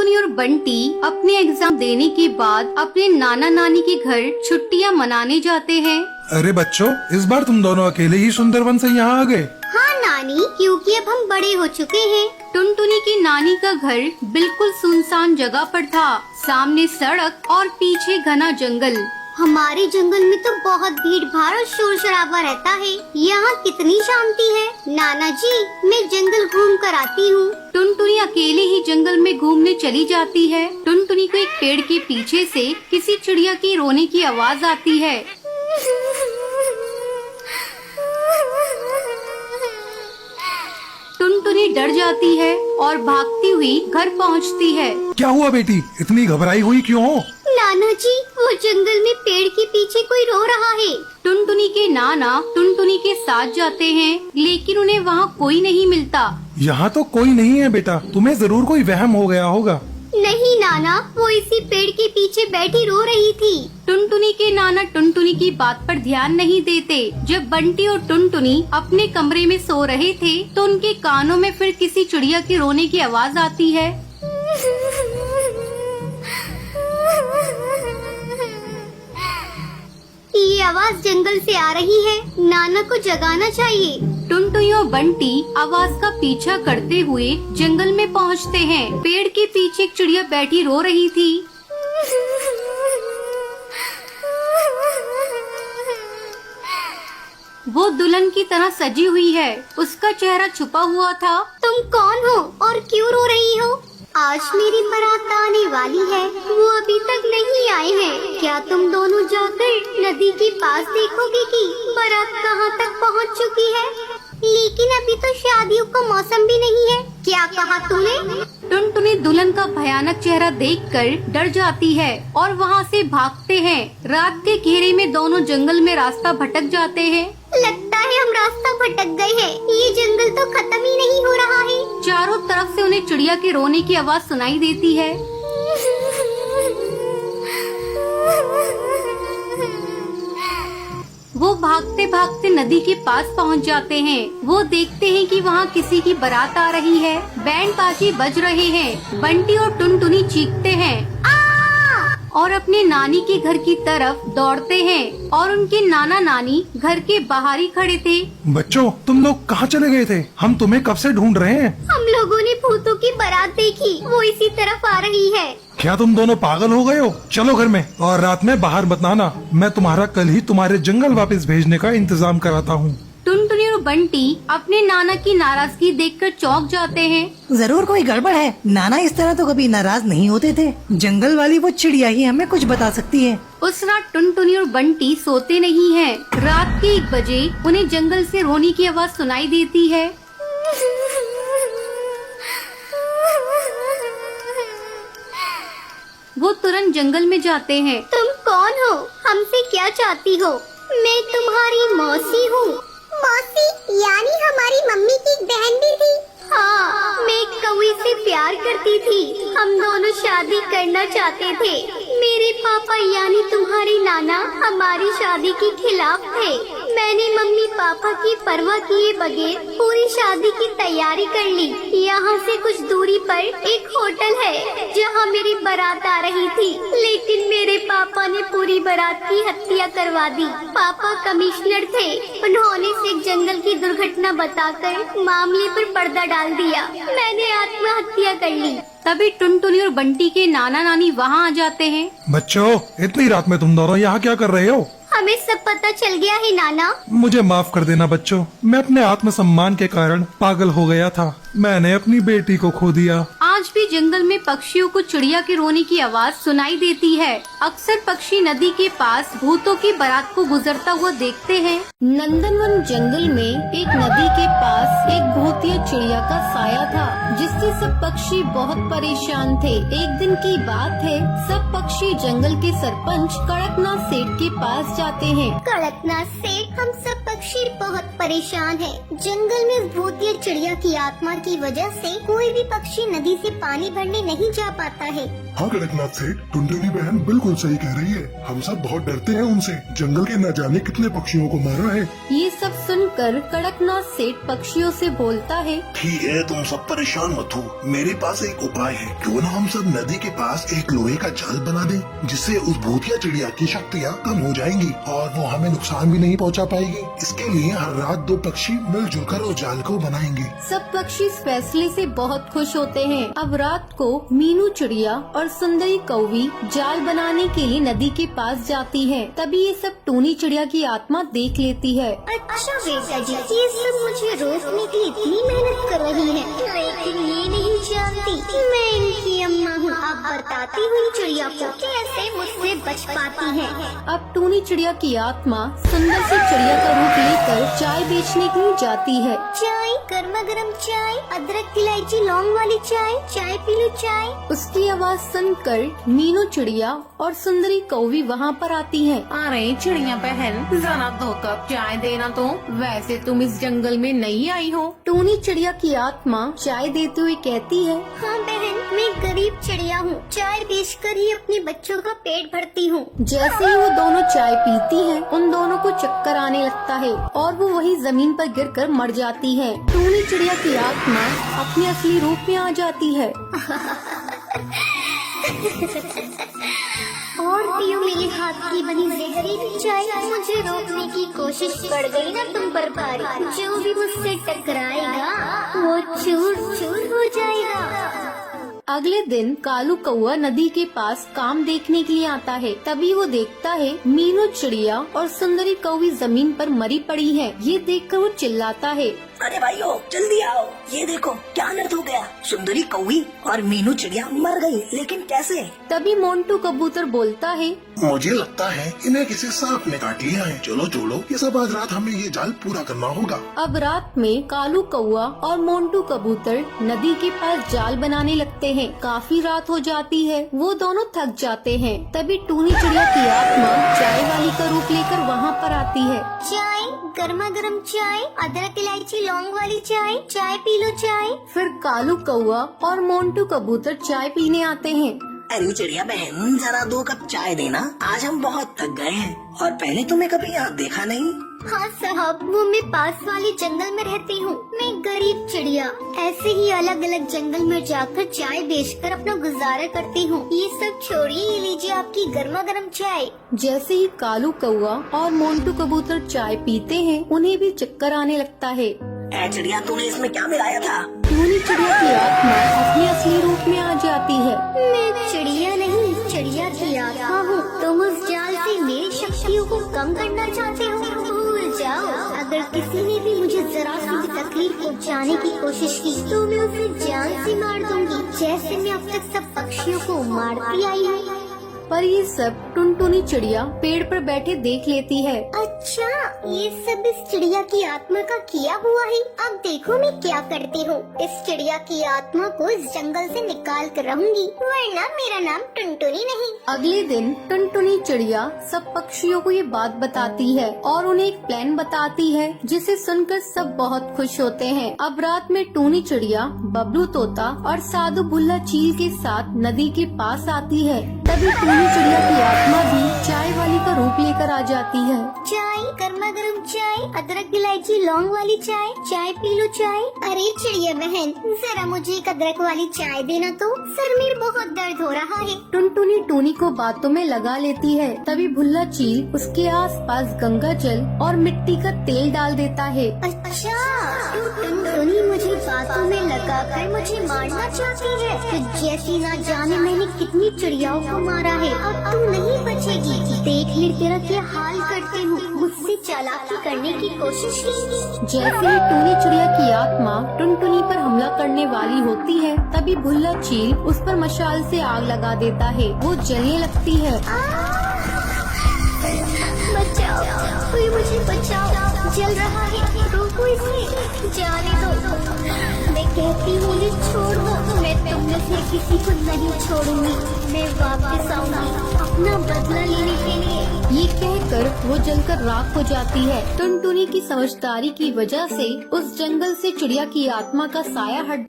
टुनटुनी और बंटी अपने एग्जाम देने के बाद अपने नाना नानी के घर छुट्टियां मनाने जाते हैं। अरे बच्चों, इस बार तुम दोनों अकेले ही सुंदरवन से यहाँ आ गए? हाँ नानी, क्योंकि अब हम बड़े हो चुके हैं। टुनटुनी की नानी का घर बिल्कुल सुनसान जगह पर था। सामने सड़क और पीछे घना जंगल। हमारे जंगल में तो बहुत भीड़ भाड़ और शोर शराबा रहता है। यहाँ कितनी शांति है। नाना जी, मैं जंगल घूम कर आती हूँ। टुनटुनी अकेले ही जंगल में घूमने चली जाती है। टुनटुनी को एक पेड़ के पीछे से किसी चिड़िया की रोने की आवाज आती है। टुनटुनी डर जाती है और भागती हुई घर पहुंचती है। क्या हुआ बेटी, इतनी घबराई हुई क्यों हो? नाना जी, वो जंगल में पेड़ के पीछे कोई रो रहा है। टुनटुनी के नाना टुनटुनी के साथ जाते हैं, लेकिन उन्हें वहाँ कोई नहीं मिलता। यहाँ तो कोई नहीं है बेटा, तुम्हें जरूर कोई वहम हो गया होगा। नहीं नाना, वो इसी पेड़ के पीछे बैठी रो रही थी। टुनटुनी के नाना टुनटुनी की बात पर ध्यान नहीं देते। जब बंटी और टुनटुनी अपने कमरे में सो रहे थे तो उनके कानों में फिर किसी चिड़िया के रोने की आवाज आती है। ये आवाज जंगल से आ रही है। नाना को जगाना चाहिए। टुनटुनी और बंटी आवाज का पीछा करते हुए जंगल में पहुंचते हैं। पेड़ के पीछे एक चिड़िया बैठी रो रही थी। वो दुल्हन की तरह सजी हुई है। उसका चेहरा छुपा हुआ था। तुम कौन हो और क्यों रो रही हो? आज मेरी बारात आने वाली है, वो अभी तक नहीं आए हैं। क्या तुम दोनों जाकर नदी के पास देखोगे कि बारात कहाँ तक पहुँच चुकी है? लेकिन अभी तो शादियों का मौसम भी नहीं है। क्या कहा तूने? टुनटुनी दुल्हन का भयानक चेहरा देखकर डर जाती है और वहाँ से भागते हैं। रात के घेरे में दोनों जंगल में रास्ता भटक जाते हैं। लगता है हम रास्ता भटक गए हैं। ये जंगल तो खत्म ही नहीं हो रहा है। चारों तरफ से उन्हें चिड़िया के रोने की आवाज सुनाई देती है। वो भागते भागते नदी के पास पहुंच जाते हैं। वो देखते हैं कि वहाँ किसी की बारात आ रही है। बैंड बाजे बज रहे हैं। बंटी और टुनटुनी चीखते हैं और अपने नानी के घर की तरफ दौड़ते हैं और उनके नाना नानी घर के बाहर ही खड़े थे। बच्चों, तुम लोग कहाँ चले गए थे? हम तुम्हें कब से ढूंढ रहे हैं। हम लोगों ने भूतों की बारात देखी, वो इसी तरफ आ रही है। क्या तुम दोनों पागल हो गए हो? चलो घर में, और रात में बाहर मत आना। मैं तुम्हारा कल ही तुम्हारे जंगल वापस भेजने का इंतजाम कराता हूँ। टुनटुनी और बंटी अपने नाना की नाराजगी देखकर चौंक जाते हैं। जरूर कोई गड़बड़ है। नाना इस तरह तो कभी नाराज नहीं होते थे। जंगल वाली वो चिड़िया ही हमें कुछ बता सकती है। उस रात टुनटुनी और बंटी सोते नहीं हैं। रात के 1 बजे उन्हें जंगल से रोने की आवाज सुनाई देती है। वो तुरंत जंगल में जाते हैं। तुम कौन हो? हमसे क्या चाहती हो? मैं तुम्हारी मौसी हूँ। मौसी यानी हमारी मम्मी की एक बहन भी थी। हाँ, मैं एक कौवे से प्यार करती थी। हम दोनों शादी करना चाहते थे। मेरे पापा यानी तुम्हारे नाना हमारी शादी के खिलाफ थे। मैंने मम्मी पापा की परवाह किए बगैर पूरी शादी की तैयारी कर ली। यहाँ से कुछ दूरी पर एक होटल है जहाँ मेरी बारात आ रही थी, लेकिन मेरे पापा ने पूरी बारात की हत्या करवा दी। पापा कमिश्नर थे। उन्होंने सिख जंगल की दुर्घटना बताकर मामले पर पर्दा डाल दिया। मैंने आत्महत्या कर ली। तभी टुनटुनी और बंटी के नाना नानी वहाँ आ जाते हैं। बच्चों, इतनी रात में तुम दोनों यहाँ क्या कर रहे हो? हमें सब पता चल गया है नाना। मुझे माफ कर देना बच्चों, मैं अपने आत्मसम्मान के कारण पागल हो गया था। मैंने अपनी बेटी को खो दिया। आज भी जंगल में पक्षियों को चिड़िया के रोने की आवाज सुनाई देती है। अक्सर पक्षी नदी के पास भूतों की बारात को गुजरता हुआ देखते हैं। नंदनवन जंगल में एक नदी के पास एक भूतिया चिड़िया का साया था, जिससे सब पक्षी बहुत परेशान थे। एक दिन की बात है, सब पक्षी जंगल के सरपंच कड़कनाथ सेठ के पास जाते हैं। कड़कनाथ सेठ, हम सब पक्षी बहुत परेशान हैं। जंगल में भूतिया चिड़िया की आत्मा की वजह से कोई भी पक्षी नदी से पानी पानी भरने नहीं जा पाता है। हाँ कड़कनाथ सेठ, टुनटुनी बहन बिल्कुल सही कह रही है। हम सब बहुत डरते हैं उनसे। जंगल के न जाने कितने पक्षियों को मारा है। ये सब सुनकर कड़कनाथ सेठ पक्षियों से बोलता है। ठीक है, तुम सब परेशान मत हो। मेरे पास एक उपाय है। क्यों न हम सब नदी के पास एक लोहे का जाल बना दें, जिससे उस भूतिया चिड़िया की शक्तियाँ कम हो जाएंगी और वो हमें नुकसान भी नहीं पहुँचा पाएगी। इसके लिए हर रात 2 पक्षी मिलजुल कर उस जाल को बनाएंगे। सब पक्षी इस फैसले से बहुत खुश होते हैं। अब रात को मीनू चिड़िया और सुंदरी कौवी जाल बनाने के लिए नदी के पास जाती है। तभी ये सब टूनी चिड़िया की आत्मा देख लेती है। अच्छा बेटा जी, ये सब मुझे रोकने के लिए इतनी मेहनत कर रही है, लेकिन ये नहीं जानती मैं इनकी अम्मा हूँ। अब बताती हुई चिड़िया को कैसे मुझसे बच पाती है। अब टूनी चिड़िया की आत्मा सुंदर सी चिड़िया का रूप लेकर चाय बेचने के लिए जाती है। चाय, गर्मा गर्म चाय, अदरक इलायची लौंग वाली चाय, चाय पी लो चाय। उसकी आवाज सुनकर मीनू चिड़िया और सुंदरी कौवी वहाँ पर आती हैं। अरे चिड़िया बहन, जरा 2 कप चाय देना तो। वैसे तुम इस जंगल में नहीं आई हो। टूनी चिड़िया की आत्मा चाय देते हुए कहती है। हाँ बहन, मैं गरीब चिड़िया हूँ, चाय बेचकर ही अपने बच्चों का पेट भरती हूँ। जैसे ही वो दोनों चाय पीती हैं, उन दोनों को चक्कर आने लगता है और वो वही जमीन पर गिरकर मर जाती है। टूनी चिड़िया की आत्मा अपने असली रूप में आ जाती है। और पियो मेरे हाथ की बनी जहरीली चाय। मुझे रोकने की कोशिश पड़ गई ना तुम पर भारी। जो भी मुझसे टकराएगा वो चूर चूर हो जाएगा। अगले दिन कालू कौआ नदी के पास काम देखने के लिए आता है। तभी वो देखता है मीनू चिड़िया और सुंदरी कौवी जमीन पर मरी पड़ी है। ये देखकर वो चिल्लाता है। अरे भाइयों, जल्दी आओ, ये देखो क्या अनर्थ हो गया। सुंदरी कौवी और मीनू चिड़िया मर गई, लेकिन कैसे? तभी मोंटू कबूतर बोलता है। मुझे लगता है इन्हें किसी सांप ने काट लिया है। चलो छोड़ो, ये सब आज रात हमें ये जाल पूरा करना होगा। अब रात में कालू कौआ और मोंटू कबूतर नदी के पास जाल बनाने लगते हैं। काफी रात हो जाती है, वो दोनों थक जाते हैं। तभी टूनी चिड़िया की आत्मा चाय वाली का रूप लेकर वहाँ पर आती है। चाय, गर्मा गर्म चाय, अदरक इलायची लौंग वाली चाय, चाय पी लो चाय। फिर कालू कौआ और मोंटू कबूतर चाय पीने आते हैं। अरे चिड़िया बहन, जरा 2 कप चाय देना। आज हम बहुत थक गए हैं और पहले तुम्हें कभी यहाँ देखा नहीं। हाँ साहब, वो मैं पास वाले जंगल में रहती हूँ। मैं गरीब चिड़िया ऐसे ही अलग अलग जंगल में जाकर चाय बेचकर अपना गुजारा करती हूँ। ये सब छोड़िए, ये लीजिए आपकी गर्मा गर्म चाय। जैसे ही कालू कौआ और मोंटू कबूतर चाय पीते हैं, उन्हें भी चक्कर आने लगता है। चिड़िया, तूने इसमें क्या मिलाया था? टूनी चिड़िया की आत्मा अपने असली रूप में आ जाती है। मैं चिड़िया नहीं, चिड़िया की आत्मा हूँ। तुम उस जाल से मेरी शक्तियों को कम करना चाहते हो? भूल जाओ। अगर किसी ने भी मुझे जरा सी भी तकलीफ पहुँचाने की कोशिश की तो मैं उसे जान से मार दूंगी, जैसे मैं अब तक सब पक्षियों को मारती आई हूँ। पर ये सब टुनटुनी चिड़िया पेड़ पर बैठे देख लेती है। अच्छा, ये सब इस चिड़िया की आत्मा का किया हुआ है। अब देखो मैं क्या करती हूँ। इस चिड़िया की आत्मा को इस जंगल से निकाल कर रहूंगी, वरना मेरा नाम टुनटुनी नहीं। अगले दिन टुनटुनी चिड़िया सब पक्षियों को ये बात बताती है और उन्हें एक प्लान बताती है, जिसे सुनकर सब बहुत खुश होते हैं। अब रात में टूनी चिड़िया, बबलू तोता और साधु बुल्ला चील के साथ नदी के पास आती है। तभी टूनी चिड़िया की आत्मा भी चाय वाली का रूप लेकर आ जाती है। चाय, गर्मा गर्म चाय, अदरक इलायची लौंग वाली चाय, चाय पी लो चाय। अरे चिड़िया बहन, जरा मुझे एक अदरक वाली चाय देना तो। सर में बहुत दर्द हो रहा है। टुनटुनी टूनी को बातों में लगा लेती है। तभी भुल्ला चील उसके आसपास गंगा जल और मिट्टी का तेल डाल देता है। अच्छा, टुनटुनी मुझे बातों में लगाकर मुझे मारना चाहती है। तो जैसी ना जाने मैंने कितनी चिड़ियाओं को मारा है, अब तू नहीं बचेगी। देख ले तेरा क्या हाल करती हूँ। मुझसे चालाकी करने की कोशिश की। जैसे ही टूनी चिड़िया की आत्मा टुनटुनी पर हमला करने वाली होती है, तभी भुल्ला चील उस पर मशाल से आग लगा देता है। वो जलने लगती है। बचाओ, कोई मुझे बचाओ, जल रहा है, रोको इसे, जाने दो। मैं कहती हूँ मुझे छोड़ दो। मैं तुम में से किसी को नहीं छोड़ूंगी। मैं वापस आऊंगी अपना बदला लेने के लिए। ये कहकर वो जलकर राख हो जाती है। टुनटुनी की समझदारी की वजह से उस जंगल से चिड़िया की आत्मा का साया हट